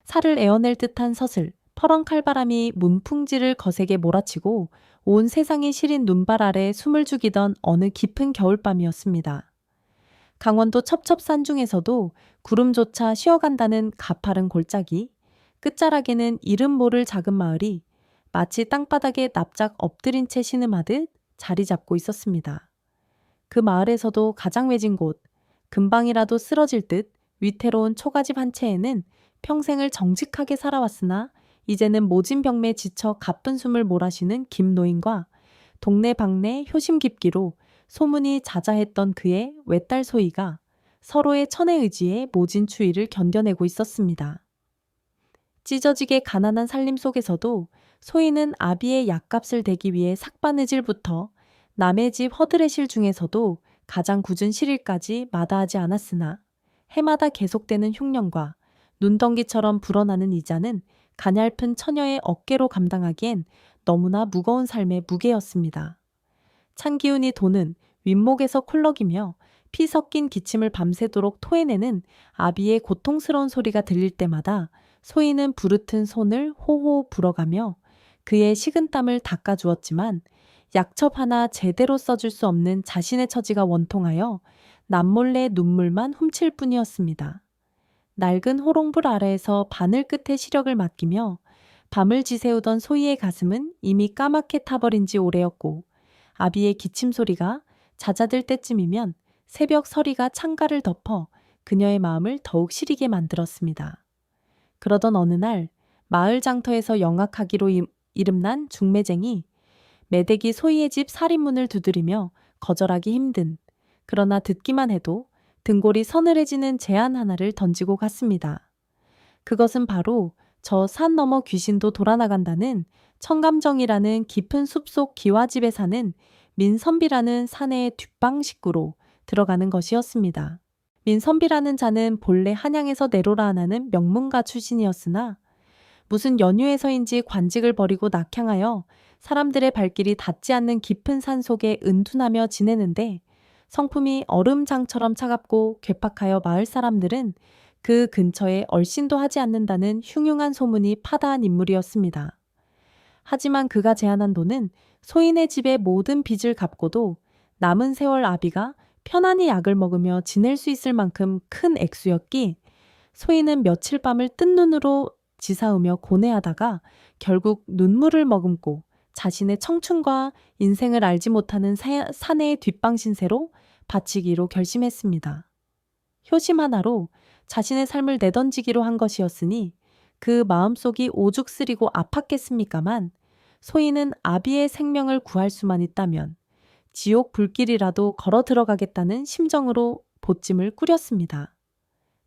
살을 에어낼 듯한 서슬, 퍼런 칼바람이 문풍지를 거세게 몰아치고 온 세상이 시린 눈발 아래 숨을 죽이던 어느 깊은 겨울밤이었습니다. 강원도 첩첩산 중에서도 구름조차 쉬어간다는 가파른 골짜기, 끝자락에는 이름 모를 작은 마을이 마치 땅바닥에 납작 엎드린 채 신음하듯 자리 잡고 있었습니다. 그 마을에서도 가장 외진 곳, 금방이라도 쓰러질 듯 위태로운 초가집 한 채에는 평생을 정직하게 살아왔으나 이제는 모진 병매에 지쳐 가쁜 숨을 몰아쉬는 김노인과 동네 방네 효심 깊기로 소문이 자자했던 그의 외딸 소희가 서로의 천에 의지해 모진 추위를 견뎌내고 있었습니다. 찢어지게 가난한 살림 속에서도 소희는 아비의 약값을 대기 위해 삭바느질부터 남의 집 허드레실 중에서도 가장 굳은 실일까지 마다하지 않았으나 해마다 계속되는 흉년과 눈덩이처럼 불어나는 이자는 가냘픈 처녀의 어깨로 감당하기엔 너무나 무거운 삶의 무게였습니다. 찬 기운이 도는 윗목에서 콜럭이며 피 섞인 기침을 밤새도록 토해내는 아비의 고통스러운 소리가 들릴 때마다 소희는 부르튼 손을 호호 불어가며 그의 식은땀을 닦아주었지만 약첩 하나 제대로 써줄 수 없는 자신의 처지가 원통하여 남몰래 눈물만 훔칠 뿐이었습니다. 낡은 호롱불 아래에서 바늘 끝에 시력을 맡기며 밤을 지새우던 소희의 가슴은 이미 까맣게 타버린 지 오래였고 아비의 기침 소리가 잦아들 때쯤이면 새벽 서리가 창가를 덮어 그녀의 마음을 더욱 시리게 만들었습니다. 그러던 어느 날 마을 장터에서 영악하기로 이름난 중매쟁이 매대기 소희의 집 살인문을 두드리며 거절하기 힘든, 그러나 듣기만 해도 등골이 서늘해지는 제안 하나를 던지고 갔습니다. 그것은 바로 저 산 너머 귀신도 돌아나간다는 청감정이라는 깊은 숲속 기와집에 사는 민선비라는 사내의 뒷방 식구로 들어가는 것이었습니다. 민선비라는 자는 본래 한양에서 내로라 하는 명문가 출신이었으나 무슨 연유에서인지 관직을 버리고 낙향하여 사람들의 발길이 닿지 않는 깊은 산 속에 은둔하며 지내는데 성품이 얼음장처럼 차갑고 괴팍하여 마을 사람들은 그 근처에 얼씬도 하지 않는다는 흉흉한 소문이 파다한 인물이었습니다. 하지만 그가 제안한 돈은 소인의 집의 모든 빚을 갚고도 남은 세월 아비가 편안히 약을 먹으며 지낼 수 있을 만큼 큰 액수였기 소인은 며칠 밤을 뜬 눈으로 지사으며 고뇌하다가 결국 눈물을 머금고 자신의 청춘과 인생을 알지 못하는 사내의 뒷방 신세로 바치기로 결심했습니다. 효심 하나로 자신의 삶을 내던지기로 한 것이었으니 그 마음속이 오죽 쓰리고 아팠겠습니까만 소희는 아비의 생명을 구할 수만 있다면 지옥 불길이라도 걸어 들어가겠다는 심정으로 보찜을 꾸렸습니다.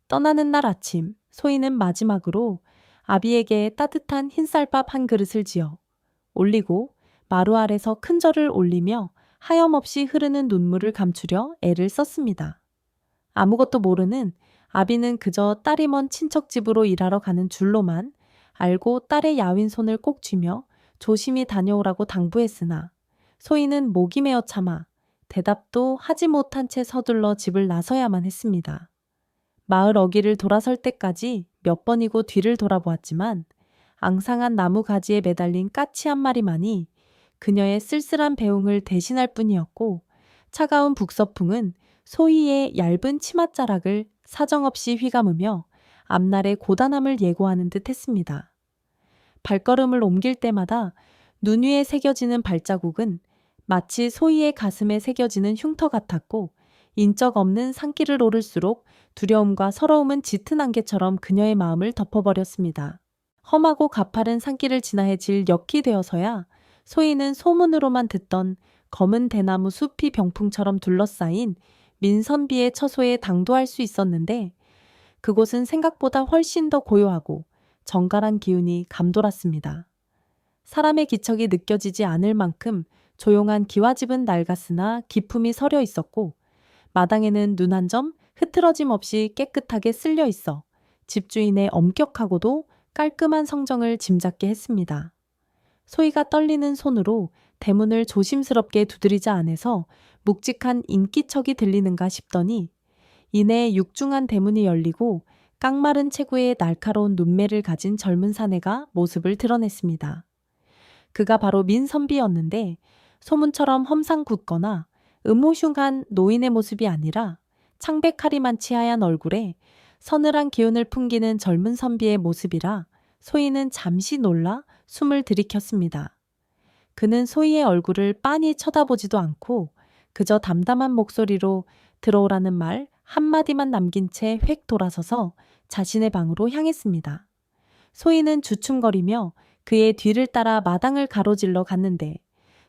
떠나는 날 아침 소희는 마지막으로 아비에게 따뜻한 흰쌀밥 한 그릇을 지어 올리고 마루 아래서 큰 절을 올리며 하염없이 흐르는 눈물을 감추려 애를 썼습니다. 아무것도 모르는 아비는 그저 딸이 먼 친척 집으로 일하러 가는 줄로만 알고 딸의 야윈 손을 꼭 쥐며 조심히 다녀오라고 당부했으나 소희는 목이 메어 참아 대답도 하지 못한 채 서둘러 집을 나서야만 했습니다. 마을 어귀를 돌아설 때까지 몇 번이고 뒤를 돌아보았지만 앙상한 나무 가지에 매달린 까치 한 마리만이 그녀의 쓸쓸한 배웅을 대신할 뿐이었고 차가운 북서풍은 소희의 얇은 치맛자락을 사정없이 휘감으며 앞날의 고단함을 예고하는 듯 했습니다. 발걸음을 옮길 때마다 눈 위에 새겨지는 발자국은 마치 소희의 가슴에 새겨지는 흉터 같았고 인적 없는 산길을 오를수록 두려움과 서러움은 짙은 안개처럼 그녀의 마음을 덮어버렸습니다. 험하고 가파른 산길을 지나해 질 역이 되어서야 소희는 소문으로만 듣던 검은 대나무 숲이 병풍처럼 둘러싸인 민선비의 처소에 당도할 수 있었는데 그곳은 생각보다 훨씬 더 고요하고 정갈한 기운이 감돌았습니다. 사람의 기척이 느껴지지 않을 만큼 조용한 기와집은 낡았으나 기품이 서려 있었고 마당에는 눈 한 점 흐트러짐 없이 깨끗하게 쓸려 있어 집주인의 엄격하고도 깔끔한 성정을 짐작게 했습니다. 소희가 떨리는 손으로 대문을 조심스럽게 두드리자 안에서 묵직한 인기척이 들리는가 싶더니 이내 육중한 대문이 열리고 깡마른 체구에 날카로운 눈매를 가진 젊은 사내가 모습을 드러냈습니다. 그가 바로 민선비였는데 소문처럼 험상궂거나 음모흉한 노인의 모습이 아니라 창백하리만 치하얀 얼굴에 서늘한 기운을 풍기는 젊은 선비의 모습이라 소희는 잠시 놀라 숨을 들이켰습니다. 그는 소희의 얼굴을 빤히 쳐다보지도 않고 그저 담담한 목소리로 들어오라는 말 한마디만 남긴 채 획 돌아서서 자신의 방으로 향했습니다. 소희는 주춤거리며 그의 뒤를 따라 마당을 가로질러 갔는데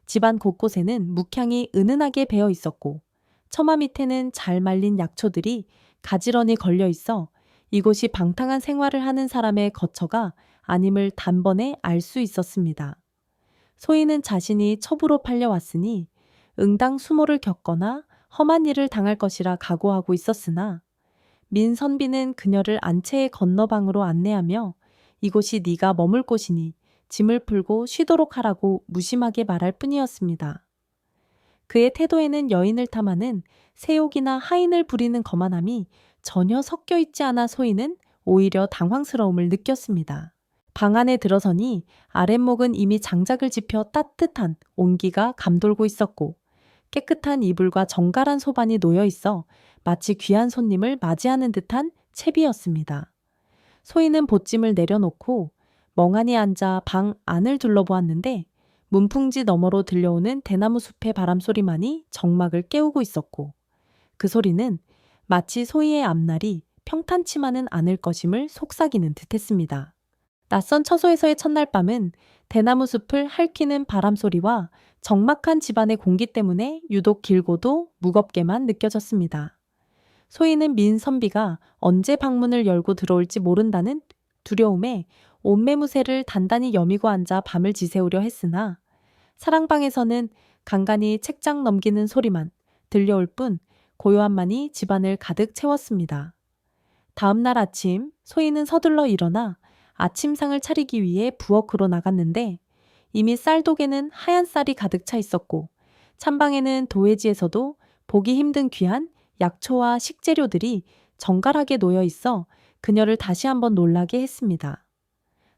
집안 곳곳에는 묵향이 은은하게 배어 있었고 처마 밑에는 잘 말린 약초들이 가지런히 걸려 있어 이곳이 방탕한 생활을 하는 사람의 거처가 아님을 단번에 알 수 있었습니다. 소희는 자신이 첩으로 팔려왔으니 응당 수모를 겪거나 험한 일을 당할 것이라 각오하고 있었으나 민선비는 그녀를 안채의 건너방으로 안내하며 이곳이 네가 머물 곳이니 짐을 풀고 쉬도록 하라고 무심하게 말할 뿐이었습니다. 그의 태도에는 여인을 탐하는 세욕이나 하인을 부리는 거만함이 전혀 섞여 있지 않아 소희는 오히려 당황스러움을 느꼈습니다. 방 안에 들어서니 아랫목은 이미 장작을 지펴 따뜻한 온기가 감돌고 있었고 깨끗한 이불과 정갈한 소반이 놓여 있어 마치 귀한 손님을 맞이하는 듯한 채비였습니다. 소희는 보찜을 내려놓고 멍하니 앉아 방 안을 둘러보았는데 문풍지 너머로 들려오는 대나무 숲의 바람소리만이 정막을 깨우고 있었고 그 소리는 마치 소희의 앞날이 평탄치만은 않을 것임을 속삭이는 듯했습니다. 낯선 처소에서의 첫날 밤은 대나무 숲을 핥히는 바람소리와 적막한 집안의 공기 때문에 유독 길고도 무겁게만 느껴졌습니다. 소희는 민선비가 언제 방문을 열고 들어올지 모른다는 두려움에 옷매무새를 단단히 여미고 앉아 밤을 지새우려 했으나 사랑방에서는 간간히 책장 넘기는 소리만 들려올 뿐 고요함만이 집안을 가득 채웠습니다. 다음 날 아침 소희는 서둘러 일어나 아침상을 차리기 위해 부엌으로 나갔는데 이미 쌀독에는 하얀 쌀이 가득 차 있었고 찬방에는 도회지에서도 보기 힘든 귀한 약초와 식재료들이 정갈하게 놓여 있어 그녀를 다시 한번 놀라게 했습니다.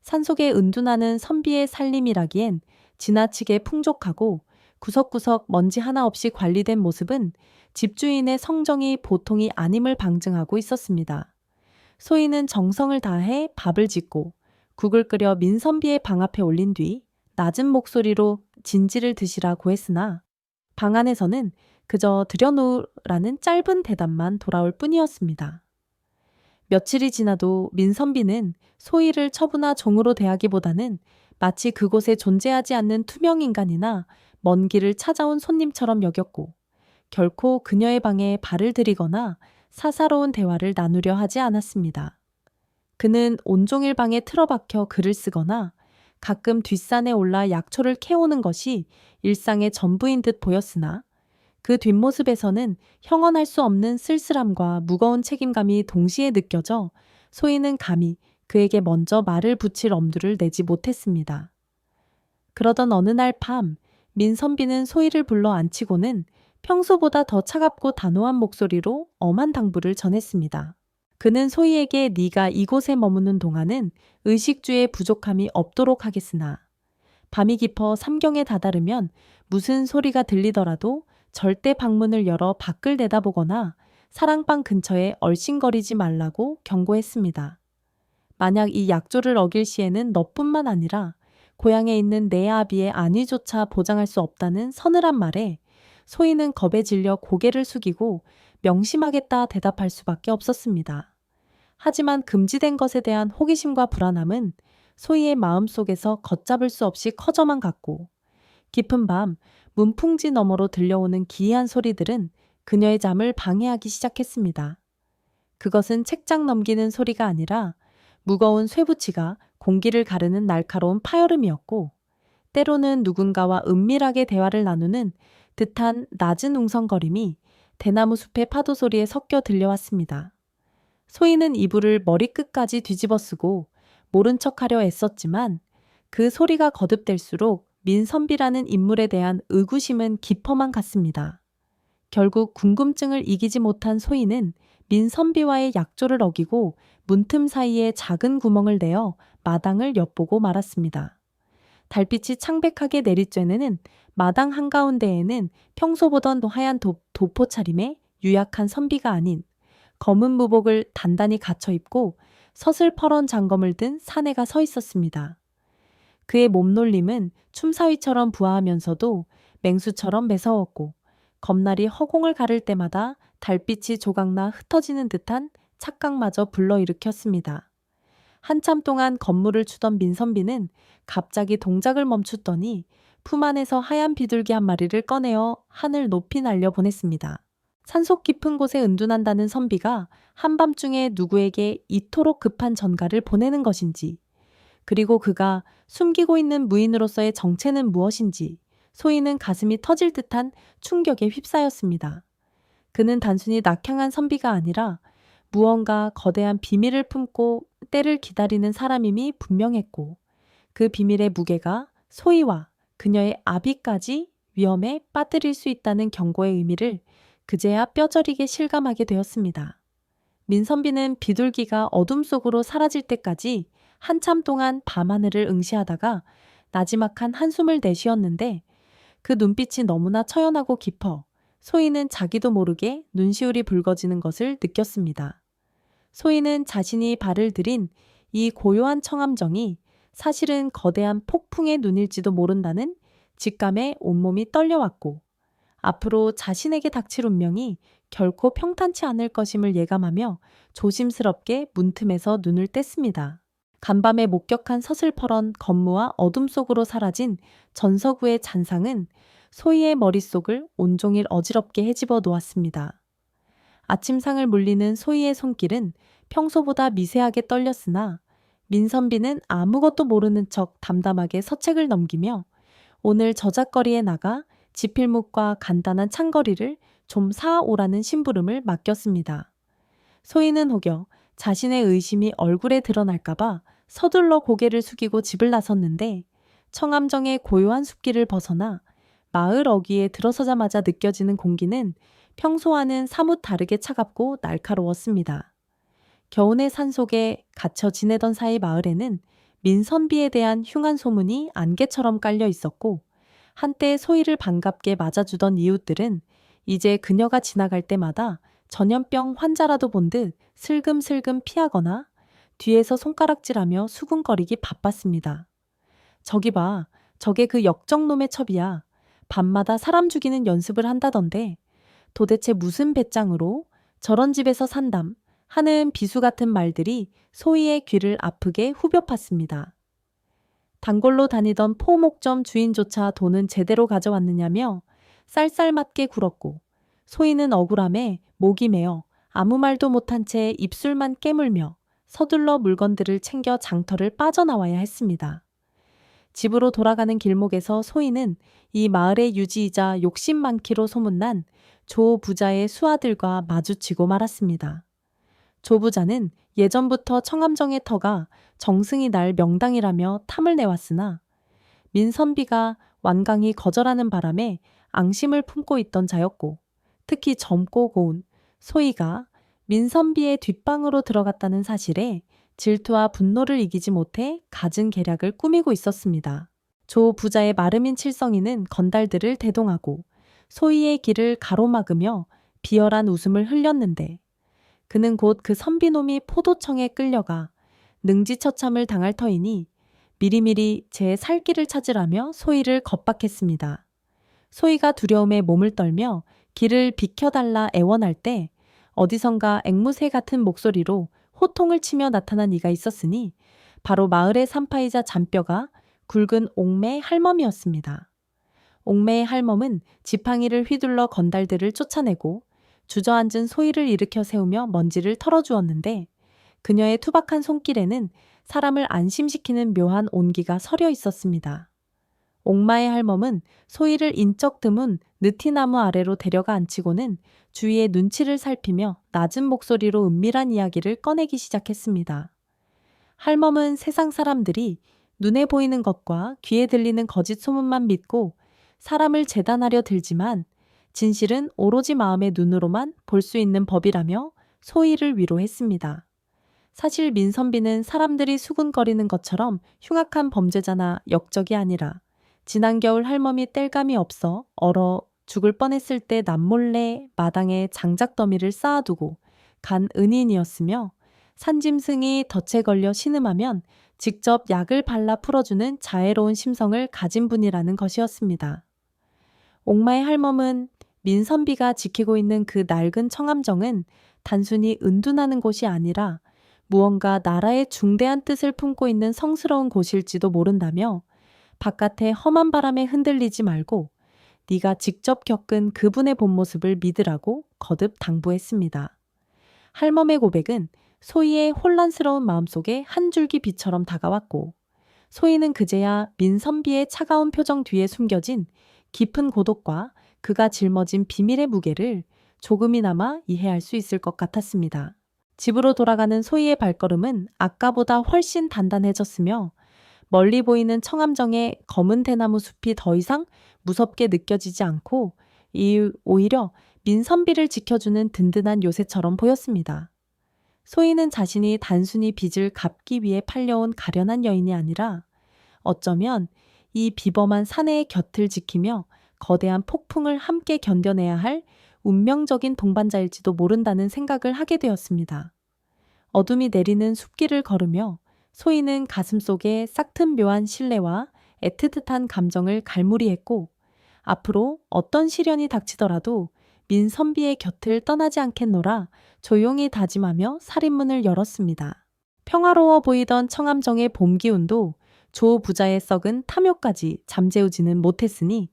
산속에 은둔하는 선비의 살림이라기엔 지나치게 풍족하고 구석구석 먼지 하나 없이 관리된 모습은 집주인의 성정이 보통이 아님을 방증하고 있었습니다. 소희는 정성을 다해 밥을 짓고 국을 끓여 민선비의 방 앞에 올린 뒤 낮은 목소리로 진지를 드시라고 했으나 방 안에서는 그저 들여놓으라는 짧은 대답만 돌아올 뿐이었습니다. 며칠이 지나도 민선비는 소희를 처부나 종으로 대하기보다는 마치 그곳에 존재하지 않는 투명 인간이나 먼 길을 찾아온 손님처럼 여겼고 결코 그녀의 방에 발을 들이거나 사사로운 대화를 나누려 하지 않았습니다. 그는 온종일 방에 틀어박혀 글을 쓰거나 가끔 뒷산에 올라 약초를 캐오는 것이 일상의 전부인 듯 보였으나 그 뒷모습에서는 형언할 수 없는 쓸쓸함과 무거운 책임감이 동시에 느껴져 소희는 감히 그에게 먼저 말을 붙일 엄두를 내지 못했습니다. 그러던 어느 날 밤 민선비는 소희를 불러 앉히고는 평소보다 더 차갑고 단호한 목소리로 엄한 당부를 전했습니다. 그는 소희에게 네가 이곳에 머무는 동안은 의식주의 부족함이 없도록 하겠으나 밤이 깊어 삼경에 다다르면 무슨 소리가 들리더라도 절대 방문을 열어 밖을 내다보거나 사랑방 근처에 얼씬거리지 말라고 경고했습니다. 만약 이 약조를 어길 시에는 너뿐만 아니라 고향에 있는 내 아비의 안위조차 보장할 수 없다는 서늘한 말에 소희는 겁에 질려 고개를 숙이고 명심하겠다 대답할 수밖에 없었습니다. 하지만 금지된 것에 대한 호기심과 불안함은 소희의 마음속에서 걷잡을 수 없이 커져만 갔고 깊은 밤 문풍지 너머로 들려오는 기이한 소리들은 그녀의 잠을 방해하기 시작했습니다. 그것은 책장 넘기는 소리가 아니라 무거운 쇠붙이가 공기를 가르는 날카로운 파열음이었고 때로는 누군가와 은밀하게 대화를 나누는 듯한 낮은 웅성거림이 대나무 숲의 파도 소리에 섞여 들려왔습니다. 소희는 이불을 머리끝까지 뒤집어 쓰고 모른 척하려 애썼지만 그 소리가 거듭될수록 민선비라는 인물에 대한 의구심은 깊어만 갔습니다. 결국 궁금증을 이기지 못한 소희는 민선비와의 약조를 어기고 문틈 사이에 작은 구멍을 내어 마당을 엿보고 말았습니다. 달빛이 창백하게 내리쬐는 마당 한가운데에는 평소 보던 하얀 도포 차림에 유약한 선비가 아닌 검은 무복을 단단히 갖춰 입고 서슬퍼런 장검을 든 사내가 서 있었습니다. 그의 몸놀림은 춤사위처럼 부하하면서도 맹수처럼 매서웠고 겁날이 허공을 가를 때마다 달빛이 조각나 흩어지는 듯한 착각마저 불러일으켰습니다. 한참 동안 건물을 추던 민선비는 갑자기 동작을 멈추더니 품 안에서 하얀 비둘기 한 마리를 꺼내어 하늘 높이 날려보냈습니다. 산속 깊은 곳에 은둔한다는 선비가 한밤중에 누구에게 이토록 급한 전가를 보내는 것인지, 그리고 그가 숨기고 있는 무인으로서의 정체는 무엇인지 소희는 가슴이 터질 듯한 충격에 휩싸였습니다. 그는 단순히 낙향한 선비가 아니라 무언가 거대한 비밀을 품고 때를 기다리는 사람임이 분명했고, 그 비밀의 무게가 소희와 그녀의 아비까지 위험에 빠뜨릴 수 있다는 경고의 의미를 그제야 뼈저리게 실감하게 되었습니다. 민선비는 비둘기가 어둠 속으로 사라질 때까지 한참 동안 밤하늘을 응시하다가 나지막한 한숨을 내쉬었는데, 그 눈빛이 너무나 처연하고 깊어 소희는 자기도 모르게 눈시울이 붉어지는 것을 느꼈습니다. 소희는 자신이 발을 들인 이 고요한 청암정이 사실은 거대한 폭풍의 눈일지도 모른다는 직감에 온몸이 떨려왔고, 앞으로 자신에게 닥칠 운명이 결코 평탄치 않을 것임을 예감하며 조심스럽게 문틈에서 눈을 뗐습니다. 간밤에 목격한 서슬퍼런 건무와 어둠 속으로 사라진 전서구의 잔상은 소희의 머릿속을 온종일 어지럽게 헤집어 놓았습니다. 아침상을 물리는 소희의 손길은 평소보다 미세하게 떨렸으나 민선비는 아무것도 모르는 척 담담하게 서책을 넘기며 오늘 저작거리에 나가 지필묵과 간단한 창거리를 좀 사오라는 심부름을 맡겼습니다. 소희는 혹여 자신의 의심이 얼굴에 드러날까봐 서둘러 고개를 숙이고 집을 나섰는데, 청암정의 고요한 숲길을 벗어나 마을 어귀에 들어서자마자 느껴지는 공기는 평소와는 사뭇 다르게 차갑고 날카로웠습니다. 겨우내 산속에 갇혀 지내던 사이 마을에는 민선비에 대한 흉한 소문이 안개처럼 깔려 있었고, 한때 소희를 반갑게 맞아주던 이웃들은 이제 그녀가 지나갈 때마다 전염병 환자라도 본 듯 슬금슬금 피하거나 뒤에서 손가락질하며 수군거리기 바빴습니다. 저기 봐, 저게 그 역정놈의 첩이야. 밤마다 사람 죽이는 연습을 한다던데 도대체 무슨 배짱으로 저런 집에서 산담 하는 비수 같은 말들이 소희의 귀를 아프게 후벼 팠습니다. 단골로 다니던 포목점 주인조차 돈은 제대로 가져왔느냐며 쌀쌀맞게 굴었고, 소희는 억울함에 목이 메어 아무 말도 못한 채 입술만 깨물며 서둘러 물건들을 챙겨 장터를 빠져나와야 했습니다. 집으로 돌아가는 길목에서 소희는 이 마을의 유지이자 욕심 많기로 소문난 조 부자의 수아들과 마주치고 말았습니다. 조 부자는 예전부터 청암정의 터가 정승이 날 명당이라며 탐을 내왔으나 민선비가 완강히 거절하는 바람에 앙심을 품고 있던 자였고, 특히 젊고 고운 소희가 민선비의 뒷방으로 들어갔다는 사실에 질투와 분노를 이기지 못해 갖은 계략을 꾸미고 있었습니다. 조 부자의 마름인 칠성이는 건달들을 대동하고 소희의 길을 가로막으며 비열한 웃음을 흘렸는데, 그는 곧 그 선비놈이 포도청에 끌려가 능지처참을 당할 터이니 미리미리 제 살 길을 찾으라며 소희를 겁박했습니다. 소희가 두려움에 몸을 떨며 길을 비켜달라 애원할 때 어디선가 앵무새 같은 목소리로 호통을 치며 나타난 이가 있었으니 바로 마을의 산파이자 잔뼈가 굵은 옥매 할멈이었습니다. 옥매의 할멈은 지팡이를 휘둘러 건달들을 쫓아내고 주저앉은 소희를 일으켜 세우며 먼지를 털어주었는데, 그녀의 투박한 손길에는 사람을 안심시키는 묘한 온기가 서려 있었습니다. 옥마의 할멈은 소희를 인적 드문 느티나무 아래로 데려가 앉히고는 주위의 눈치를 살피며 낮은 목소리로 은밀한 이야기를 꺼내기 시작했습니다. 할멈은 세상 사람들이 눈에 보이는 것과 귀에 들리는 거짓 소문만 믿고 사람을 재단하려 들지만 진실은 오로지 마음의 눈으로만 볼 수 있는 법이라며 소희를 위로했습니다. 사실 민선비는 사람들이 수군거리는 것처럼 흉악한 범죄자나 역적이 아니라 지난 겨울 할멈이 뗄감이 없어 얼어 죽을 뻔했을 때 남몰래 마당에 장작더미를 쌓아두고 간 은인이었으며 산짐승이 덫에 걸려 신음하면 직접 약을 발라 풀어주는 자애로운 심성을 가진 분이라는 것이었습니다. 옥마의 할멈은 민선비가 지키고 있는 그 낡은 청암정은 단순히 은둔하는 곳이 아니라 무언가 나라의 중대한 뜻을 품고 있는 성스러운 곳일지도 모른다며 바깥의 험한 바람에 흔들리지 말고 네가 직접 겪은 그분의 본 모습을 믿으라고 거듭 당부했습니다. 할멈의 고백은 소희의 혼란스러운 마음속에 한 줄기 빛처럼 다가왔고 소희는 그제야 민선비의 차가운 표정 뒤에 숨겨진 깊은 고독과 그가 짊어진 비밀의 무게를 조금이나마 이해할 수 있을 것 같았습니다. 집으로 돌아가는 소희의 발걸음은 아까보다 훨씬 단단해졌으며 멀리 보이는 청암정의 검은 대나무 숲이 더 이상 무섭게 느껴지지 않고 오히려 민선비를 지켜주는 든든한 요새처럼 보였습니다. 소희는 자신이 단순히 빚을 갚기 위해 팔려온 가련한 여인이 아니라 어쩌면 이 비범한 사내의 곁을 지키며 거대한 폭풍을 함께 견뎌내야 할 운명적인 동반자일지도 모른다는 생각을 하게 되었습니다. 어둠이 내리는 숲길을 걸으며 소희는 가슴속에 싹튼 묘한 신뢰와 애틋한 감정을 갈무리했고 앞으로 어떤 시련이 닥치더라도 민선비의 곁을 떠나지 않겠노라 조용히 다짐하며 살인문을 열었습니다. 평화로워 보이던 청암정의 봄 기운도 조 부자의 썩은 탐욕까지 잠재우지는 못했으니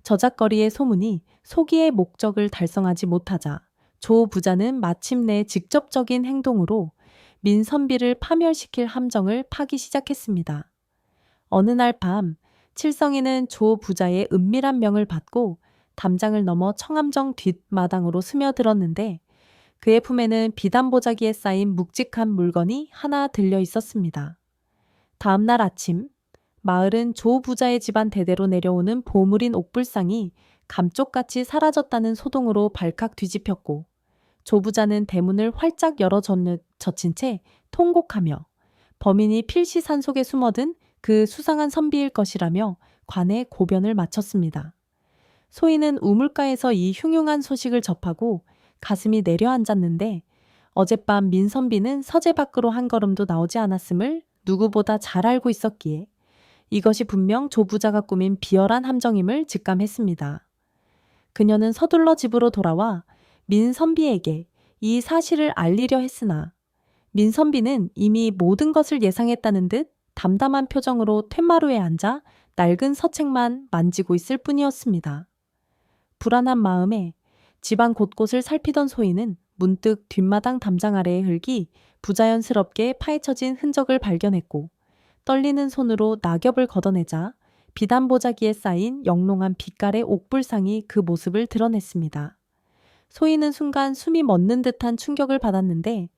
저작거리의 소문이 소기의 목적을 달성하지 못하자 조 부자는 마침내 직접적인 행동으로 민선비를 파멸시킬 함정을 파기 시작했습니다. 어느 날 밤 칠성이는 조 부자의 은밀한 명을 받고 담장을 넘어 청암정 뒷마당으로 스며들었는데 그의 품에는 비단보자기에 쌓인 묵직한 물건이 하나 들려 있었습니다. 다음 날 아침 마을은 조 부자의 집안 대대로 내려오는 보물인 옥불상이 감쪽같이 사라졌다는 소동으로 발칵 뒤집혔고 조 부자는 대문을 활짝 열어 젖힌 채 통곡하며 범인이 필시 산속에 숨어든 그 수상한 선비일 것이라며 관에 고변을 마쳤습니다. 소희는 우물가에서 이 흉흉한 소식을 접하고 가슴이 내려앉았는데 어젯밤 민선비는 서재 밖으로 한 걸음도 나오지 않았음을 누구보다 잘 알고 있었기에 이것이 분명 조 부자가 꾸민 비열한 함정임을 직감했습니다. 그녀는 서둘러 집으로 돌아와 민선비에게 이 사실을 알리려 했으나 민선비는 이미 모든 것을 예상했다는 듯 담담한 표정으로 툇마루에 앉아 낡은 서책만 만지고 있을 뿐이었습니다. 불안한 마음에 집안 곳곳을 살피던 소희는 문득 뒷마당 담장 아래의 흙이 부자연스럽게 파헤쳐진 흔적을 발견했고 떨리는 손으로 낙엽을 걷어내자 비단보자기에 쌓인 영롱한 빛깔의 옥불상이 그 모습을 드러냈습니다. 소희는 순간 숨이 멎는 듯한 충격을 받았는데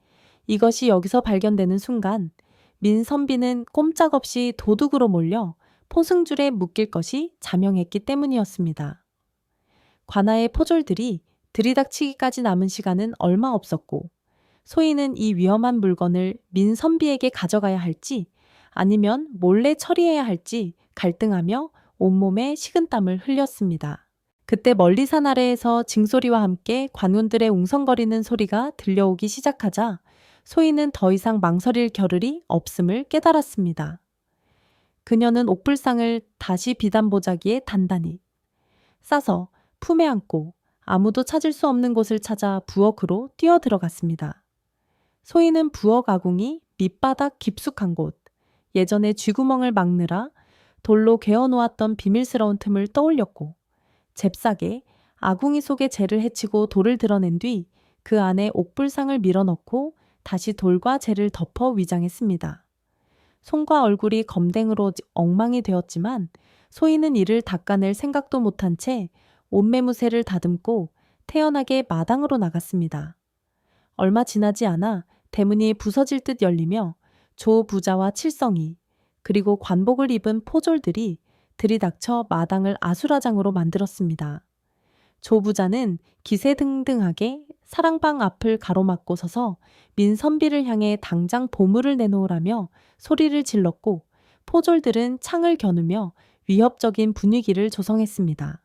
이것이 여기서 발견되는 순간 민선비는 꼼짝없이 도둑으로 몰려 포승줄에 묶일 것이 자명했기 때문이었습니다. 관아의 포졸들이 들이닥치기까지 남은 시간은 얼마 없었고 소희는 이 위험한 물건을 민선비에게 가져가야 할지 아니면 몰래 처리해야 할지 갈등하며 온몸에 식은땀을 흘렸습니다. 그때 멀리 산 아래에서 징소리와 함께 관군들의 웅성거리는 소리가 들려오기 시작하자 소희는 더 이상 망설일 겨를이 없음을 깨달았습니다. 그녀는 옥불상을 다시 비단보자기에 단단히 싸서 품에 안고 아무도 찾을 수 없는 곳을 찾아 부엌으로 뛰어들어갔습니다. 소희는 부엌 아궁이 밑바닥 깊숙한 곳, 예전에 쥐구멍을 막느라 돌로 개어놓았던 비밀스러운 틈을 떠올렸고 잽싸게 아궁이 속에 재를 헤치고 돌을 드러낸 뒤 그 안에 옥불상을 밀어넣고 다시 돌과 재를 덮어 위장했습니다. 손과 얼굴이 검댕으로 엉망이 되었지만 소희는 이를 닦아낼 생각도 못한 채 옷매무새를 다듬고 태연하게 마당으로 나갔습니다. 얼마 지나지 않아 대문이 부서질 듯 열리며 조 부자와 칠성이 그리고 관복을 입은 포졸들이 들이닥쳐 마당을 아수라장으로 만들었습니다. 조 부자는 기세등등하게 사랑방 앞을 가로막고 서서 민선비를 향해 당장 보물을 내놓으라며 소리를 질렀고 포졸들은 창을 겨누며 위협적인 분위기를 조성했습니다.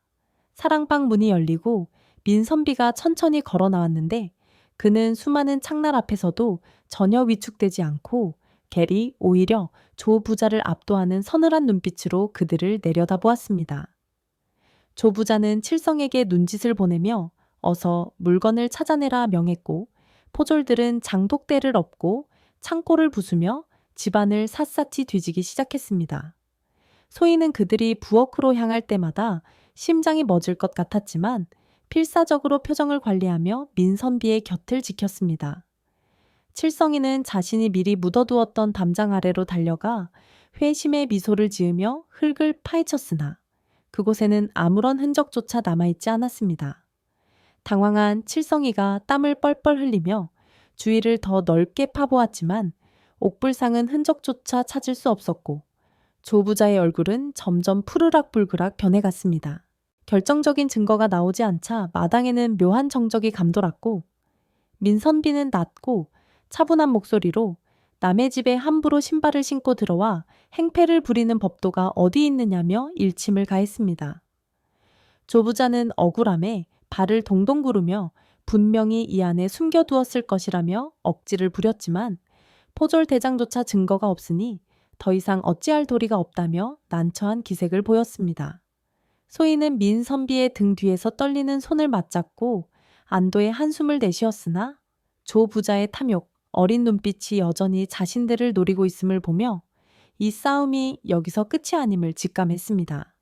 사랑방 문이 열리고 민선비가 천천히 걸어 나왔는데 그는 수많은 창날 앞에서도 전혀 위축되지 않고 겔이 오히려 조 부자를 압도하는 서늘한 눈빛으로 그들을 내려다보았습니다. 조 부자는 칠성에게 눈짓을 보내며 어서 물건을 찾아내라 명했고 포졸들은 장독대를 엎고 창고를 부수며 집안을 샅샅이 뒤지기 시작했습니다. 소인은 그들이 부엌으로 향할 때마다 심장이 멎을 것 같았지만 필사적으로 표정을 관리하며 민선비의 곁을 지켰습니다. 칠성이는 자신이 미리 묻어두었던 담장 아래로 달려가 회심의 미소를 지으며 흙을 파헤쳤으나 그곳에는 아무런 흔적조차 남아있지 않았습니다. 당황한 칠성이가 땀을 뻘뻘 흘리며 주위를 더 넓게 파보았지만 옥불상은 흔적조차 찾을 수 없었고 조 부자의 얼굴은 점점 푸르락불그락 변해갔습니다. 결정적인 증거가 나오지 않자 마당에는 묘한 정적이 감돌았고 민선비는 낮고 차분한 목소리로 남의 집에 함부로 신발을 신고 들어와 행패를 부리는 법도가 어디 있느냐며 일침을 가했습니다. 조 부자는 억울함에 발을 동동 구르며 분명히 이 안에 숨겨두었을 것이라며 억지를 부렸지만 포졸 대장조차 증거가 없으니 더 이상 어찌할 도리가 없다며 난처한 기색을 보였습니다. 소인은 민선비의 등 뒤에서 떨리는 손을 맞잡고 안도의 한숨을 내쉬었으나 조 부자의 탐욕, 어린 눈빛이 여전히 자신들을 노리고 있음을 보며 이 싸움이 여기서 끝이 아님을 직감했습니다.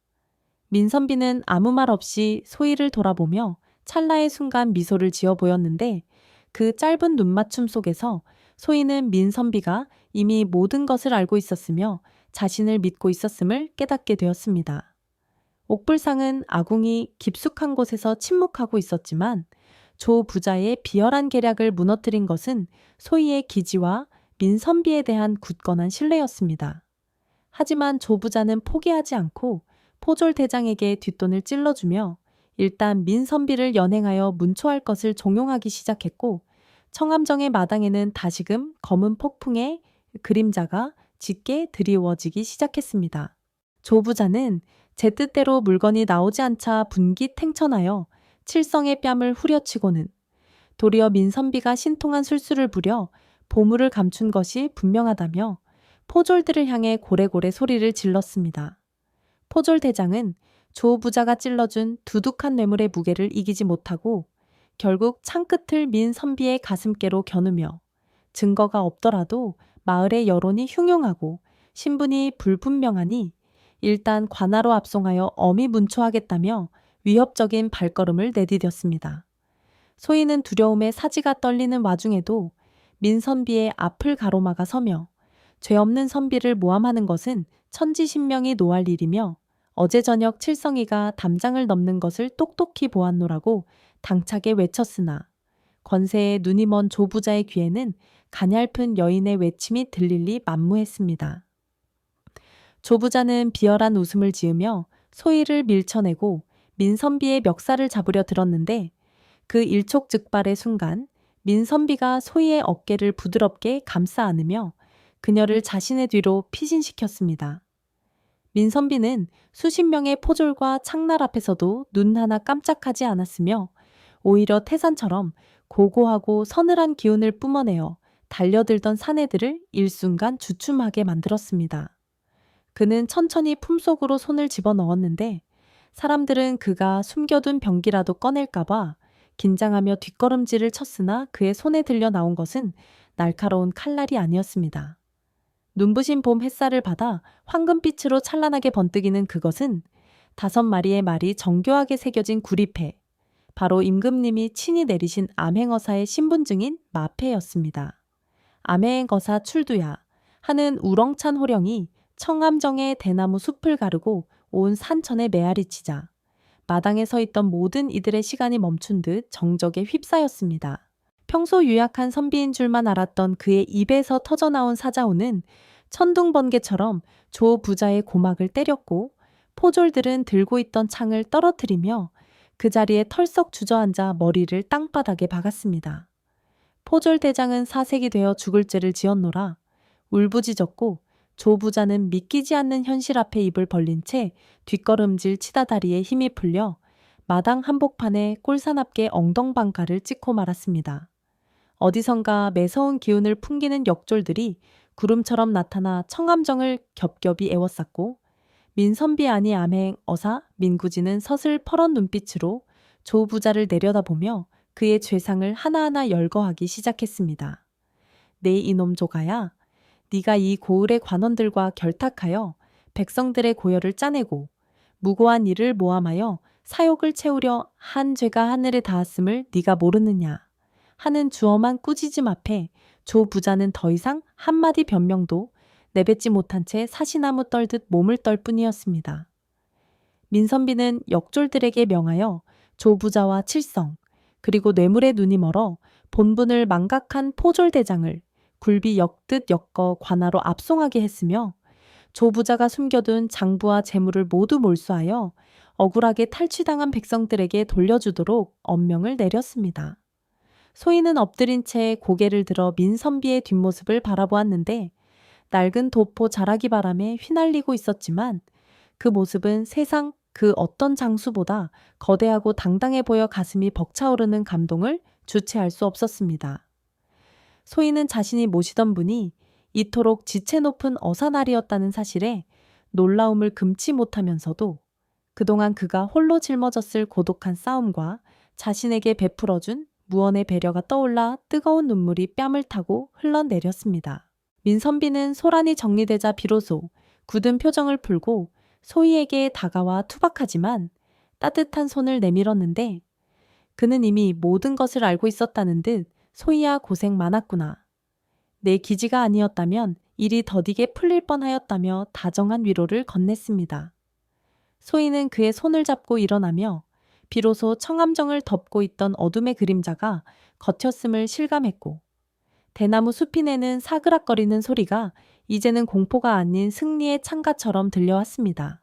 민선비는 아무 말 없이 소희를 돌아보며 찰나의 순간 미소를 지어 보였는데 그 짧은 눈맞춤 속에서 소희는 민선비가 이미 모든 것을 알고 있었으며 자신을 믿고 있었음을 깨닫게 되었습니다. 옥불상은 아궁이 깊숙한 곳에서 침묵하고 있었지만 조 부자의 비열한 계략을 무너뜨린 것은 소희의 기지와 민선비에 대한 굳건한 신뢰였습니다. 하지만 조 부자는 포기하지 않고 포졸 대장에게 뒷돈을 찔러주며 일단 민선비를 연행하여 문초할 것을 종용하기 시작했고 청암정의 마당에는 다시금 검은 폭풍의 그림자가 짙게 드리워지기 시작했습니다. 조 부자는 제 뜻대로 물건이 나오지 않자 분기탱천하여 칠성의 뺨을 후려치고는 도리어 민선비가 신통한 술수를 부려 보물을 감춘 것이 분명하다며 포졸들을 향해 고래고래 소리를 질렀습니다. 포졸 대장은 조 부자가 찔러준 두둑한 뇌물의 무게를 이기지 못하고 결국 창끝을 민선비의 가슴께로 겨누며 증거가 없더라도 마을의 여론이 흉흉하고 신분이 불분명하니 일단 관하로 압송하여 엄히 문초하겠다며 위협적인 발걸음을 내디뎠습니다. 소희는 두려움에 사지가 떨리는 와중에도 민선비의 앞을 가로막아 서며 죄 없는 선비를 모함하는 것은 천지신명이 노할 일이며 어제 저녁 칠성이가 담장을 넘는 것을 똑똑히 보았노라고 당차게 외쳤으나 권세에 눈이 먼 조부자의 귀에는 가냘픈 여인의 외침이 들릴 리 만무했습니다. 조부자는 비열한 웃음을 지으며 소희를 밀쳐내고 민선비의 멱살을 잡으려 들었는데 그 일촉즉발의 순간 민선비가 소희의 어깨를 부드럽게 감싸 안으며 그녀를 자신의 뒤로 피신시켰습니다. 민선비는 수십 명의 포졸과 창날 앞에서도 눈 하나 깜짝하지 않았으며 오히려 태산처럼 고고하고 서늘한 기운을 뿜어내어 달려들던 사내들을 일순간 주춤하게 만들었습니다. 그는 천천히 품속으로 손을 집어넣었는데 사람들은 그가 숨겨둔 병기라도 꺼낼까봐 긴장하며 뒷걸음질을 쳤으나 그의 손에 들려 나온 것은 날카로운 칼날이 아니었습니다. 눈부신 봄 햇살을 받아 황금빛으로 찬란하게 번뜩이는 그것은 5마리의 말이 정교하게 새겨진 구리패, 바로 임금님이 친히 내리신 암행어사의 신분증인 마패였습니다. 암행어사 출두야 하는 우렁찬 호령이 청암정의 대나무 숲을 가르고 온 산천에 메아리치자 마당에 서 있던 모든 이들의 시간이 멈춘 듯 정적에 휩싸였습니다. 평소 유약한 선비인 줄만 알았던 그의 입에서 터져나온 사자우는 천둥번개처럼 조 부자의 고막을 때렸고 포졸들은 들고 있던 창을 떨어뜨리며 그 자리에 털썩 주저앉아 머리를 땅바닥에 박았습니다. 포졸대장은 사색이 되어 죽을 죄를 지었노라. 울부짖었고 조 부자는 믿기지 않는 현실 앞에 입을 벌린 채 뒷걸음질 치다 다리에 힘이 풀려 마당 한복판에 꼴사납게 엉덩방가를 찍고 말았습니다. 어디선가 매서운 기운을 풍기는 역졸들이 구름처럼 나타나 청암정을 겹겹이 에워쌌고 민선비 아니 암행 어사 민구지는 서슬 퍼런 눈빛으로 조 부자를 내려다보며 그의 죄상을 하나하나 열거하기 시작했습니다. 네 이놈 조가야, 네가 이 고을의 관원들과 결탁하여 백성들의 고열을 짜내고 무고한 일을 모함하여 사욕을 채우려 한 죄가 하늘에 닿았음을 네가 모르느냐 하는 주엄한 꾸짖음 앞에 조 부자는 더 이상 한마디 변명도 내뱉지 못한 채 사시나무 떨듯 몸을 떨 뿐이었습니다. 민선비는 역졸들에게 명하여 조 부자와 칠성 그리고 뇌물의 눈이 멀어 본분을 망각한 포졸대장을 굴비 엮듯 엮어 관하로 압송하게 했으며 조 부자가 숨겨둔 장부와 재물을 모두 몰수하여 억울하게 탈취당한 백성들에게 돌려주도록 엄명을 내렸습니다. 소인은 엎드린 채 고개를 들어 민선비의 뒷모습을 바라보았는데 낡은 도포 자라기 바람에 휘날리고 있었지만 그 모습은 세상 그 어떤 장수보다 거대하고 당당해 보여 가슴이 벅차오르는 감동을 주체할 수 없었습니다. 소인은 자신이 모시던 분이 이토록 지체 높은 어사날이었다는 사실에 놀라움을 금치 못하면서도 그동안 그가 홀로 짊어졌을 고독한 싸움과 자신에게 베풀어준 무언의 배려가 떠올라 뜨거운 눈물이 뺨을 타고 흘러내렸습니다. 민선비는 소란이 정리되자 비로소 굳은 표정을 풀고 소희에게 다가와 투박하지만 따뜻한 손을 내밀었는데 그는 이미 모든 것을 알고 있었다는 듯 소희야 고생 많았구나. 내 기지가 아니었다면 일이 더디게 풀릴 뻔하였다며 다정한 위로를 건넸습니다. 소희는 그의 손을 잡고 일어나며 비로소 청암정을 덮고 있던 어둠의 그림자가 걷혔음을 실감했고 대나무 숲이 내는 사그락거리는 소리가 이제는 공포가 아닌 승리의 창가처럼 들려왔습니다.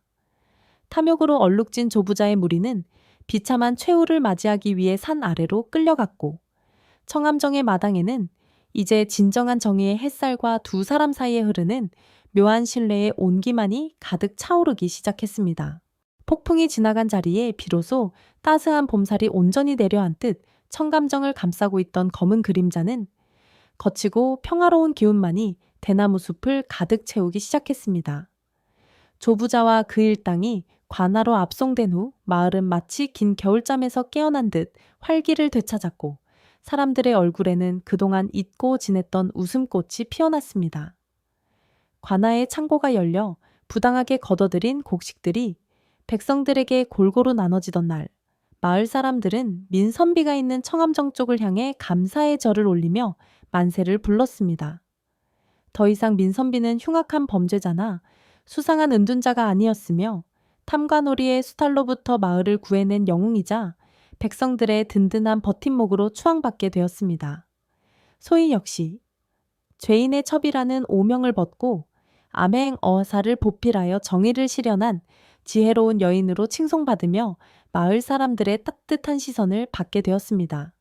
탐욕으로 얼룩진 조부자의 무리는 비참한 최후를 맞이하기 위해 산 아래로 끌려갔고 청암정의 마당에는 이제 진정한 정의의 햇살과 두 사람 사이에 흐르는 묘한 신뢰의 온기만이 가득 차오르기 시작했습니다. 폭풍이 지나간 자리에 비로소 따스한 봄살이 온전히 내려앉듯 청감정을 감싸고 있던 검은 그림자는 거치고 평화로운 기운만이 대나무 숲을 가득 채우기 시작했습니다. 조부자와 그 일당이 관하로 압송된 후 마을은 마치 긴 겨울잠에서 깨어난 듯 활기를 되찾았고 사람들의 얼굴에는 그동안 잊고 지냈던 웃음꽃이 피어났습니다. 관아의 창고가 열려 부당하게 걷어들인 곡식들이 백성들에게 골고루 나눠지던 날, 마을 사람들은 민선비가 있는 청암정 쪽을 향해 감사의 절을 올리며 만세를 불렀습니다. 더 이상 민선비는 흉악한 범죄자나 수상한 은둔자가 아니었으며 탐관오리의 수탈로부터 마을을 구해낸 영웅이자 백성들의 든든한 버팀목으로 추앙받게 되었습니다. 소희 역시 죄인의 첩이라는 오명을 벗고 암행 어사를 보필하여 정의를 실현한 지혜로운 여인으로 칭송받으며 마을 사람들의 따뜻한 시선을 받게 되었습니다.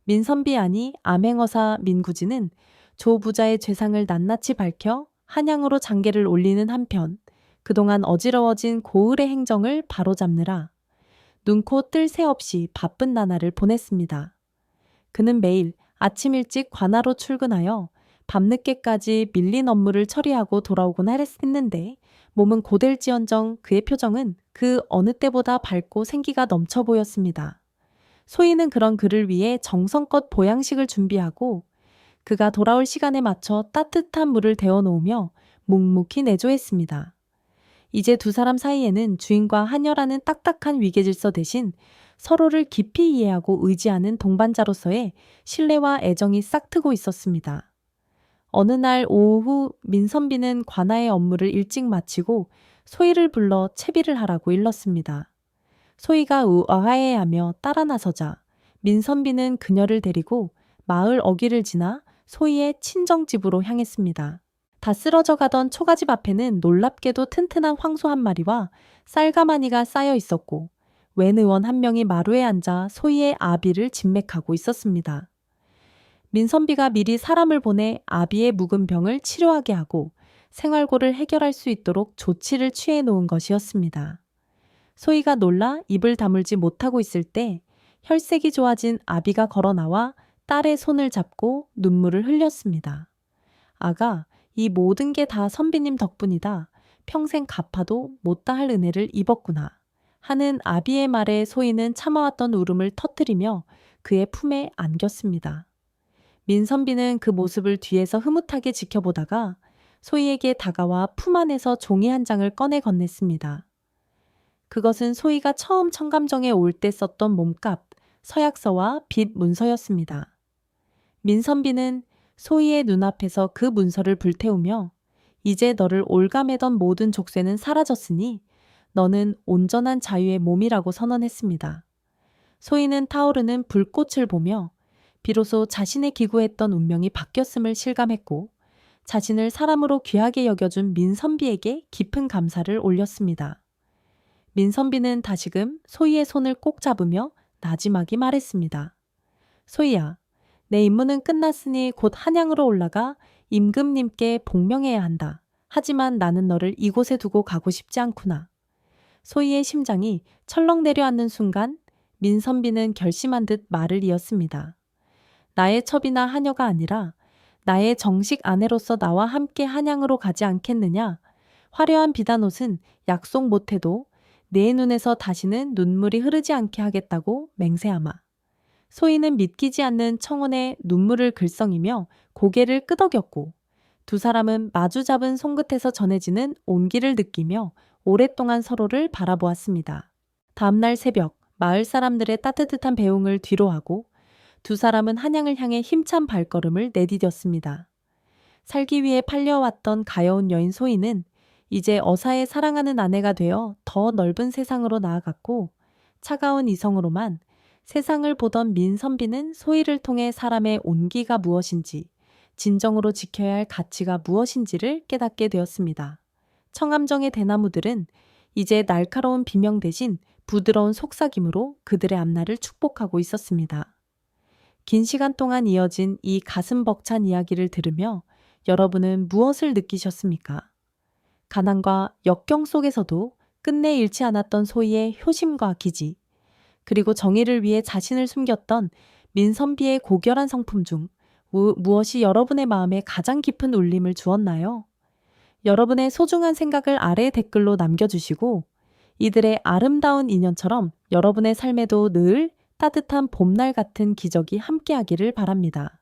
민선비 아니 암행어사 민구지는 조 부자의 죄상을 낱낱이 밝혀 한양으로 장계를 올리는 한편 그동안 어지러워진 고을의 행정을 바로잡느라 눈코 뜰 새 없이 바쁜 나날을 보냈습니다. 그는 매일 아침 일찍 관하로 출근하여 밤늦게까지 밀린 업무를 처리하고 돌아오곤 했는데 몸은 고될지언정 그의 표정은 그 어느 때보다 밝고 생기가 넘쳐 보였습니다. 소희는 그런 그를 위해 정성껏 보양식을 준비하고 그가 돌아올 시간에 맞춰 따뜻한 물을 데워놓으며 묵묵히 내조했습니다. 이제 두 사람 사이에는 주인과 하녀라는 딱딱한 위계질서 대신 서로를 깊이 이해하고 의지하는 동반자로서의 신뢰와 애정이 싹트고 있었습니다. 어느 날 오후 민선비는 관아의 업무를 일찍 마치고 소희를 불러 채비를 하라고 일렀습니다. 소희가 의아해하며 따라 나서자 민선비는 그녀를 데리고 마을 어귀를 지나 소희의 친정집으로 향했습니다. 다 쓰러져 가던 초가집 앞에는 놀랍게도 튼튼한 황소 한 마리와 쌀가마니가 쌓여 있었고 웬 의원 한 명이 마루에 앉아 소희의 아비를 진맥하고 있었습니다. 민선비가 미리 사람을 보내 아비의 묵은 병을 치료하게 하고 생활고를 해결할 수 있도록 조치를 취해 놓은 것이었습니다. 소희가 놀라 입을 다물지 못하고 있을 때 혈색이 좋아진 아비가 걸어 나와 딸의 손을 잡고 눈물을 흘렸습니다. 아가, 이 모든 게 다 선비님 덕분이다. 평생 갚아도 못다 할 은혜를 입었구나. 하는 아비의 말에 소희는 참아왔던 울음을 터뜨리며 그의 품에 안겼습니다. 민선비는 그 모습을 뒤에서 흐뭇하게 지켜보다가 소희에게 다가와 품 안에서 종이 한 장을 꺼내 건넸습니다. 그것은 소희가 처음 청감정에 올 때 썼던 몸값, 서약서와 빚 문서였습니다. 민선비는 소희의 눈앞에서 그 문서를 불태우며 이제 너를 올가매던 모든 족쇄는 사라졌으니 너는 온전한 자유의 몸이라고 선언했습니다. 소희는 타오르는 불꽃을 보며 비로소 자신의 기구했던 운명이 바뀌었음을 실감했고 자신을 사람으로 귀하게 여겨준 민선비에게 깊은 감사를 올렸습니다. 민선비는 다시금 소희의 손을 꼭 잡으며 나지막이 말했습니다. 소희야, 내 임무는 끝났으니 곧 한양으로 올라가 임금님께 복명해야 한다. 하지만 나는 너를 이곳에 두고 가고 싶지 않구나. 소희의 심장이 철렁 내려앉는 순간 민선비는 결심한 듯 말을 이었습니다. 나의 첩이나 하녀가 아니라 나의 정식 아내로서 나와 함께 한양으로 가지 않겠느냐? 화려한 비단옷은 약속 못해도 내 눈에서 다시는 눈물이 흐르지 않게 하겠다고 맹세하마. 소희는 믿기지 않는 청혼의 눈물을 글썽이며 고개를 끄덕였고 두 사람은 마주 잡은 손끝에서 전해지는 온기를 느끼며 오랫동안 서로를 바라보았습니다. 다음날 새벽 마을 사람들의 따뜻한 배웅을 뒤로하고 두 사람은 한양을 향해 힘찬 발걸음을 내디뎠습니다. 살기 위해 팔려왔던 가여운 여인 소희는 이제 어사의 사랑하는 아내가 되어 더 넓은 세상으로 나아갔고 차가운 이성으로만 세상을 보던 민선비는 소희를 통해 사람의 온기가 무엇인지 진정으로 지켜야 할 가치가 무엇인지를 깨닫게 되었습니다. 청암정의 대나무들은 이제 날카로운 비명 대신 부드러운 속삭임으로 그들의 앞날을 축복하고 있었습니다. 긴 시간 동안 이어진 이 가슴 벅찬 이야기를 들으며 여러분은 무엇을 느끼셨습니까? 가난과 역경 속에서도 끝내 잃지 않았던 소희의 효심과 기지, 그리고 정의를 위해 자신을 숨겼던 민선비의 고결한 성품 중 무엇이 여러분의 마음에 가장 깊은 울림을 주었나요? 여러분의 소중한 생각을 아래 댓글로 남겨주시고 이들의 아름다운 인연처럼 여러분의 삶에도 늘 따뜻한 봄날 같은 기적이 함께하기를 바랍니다.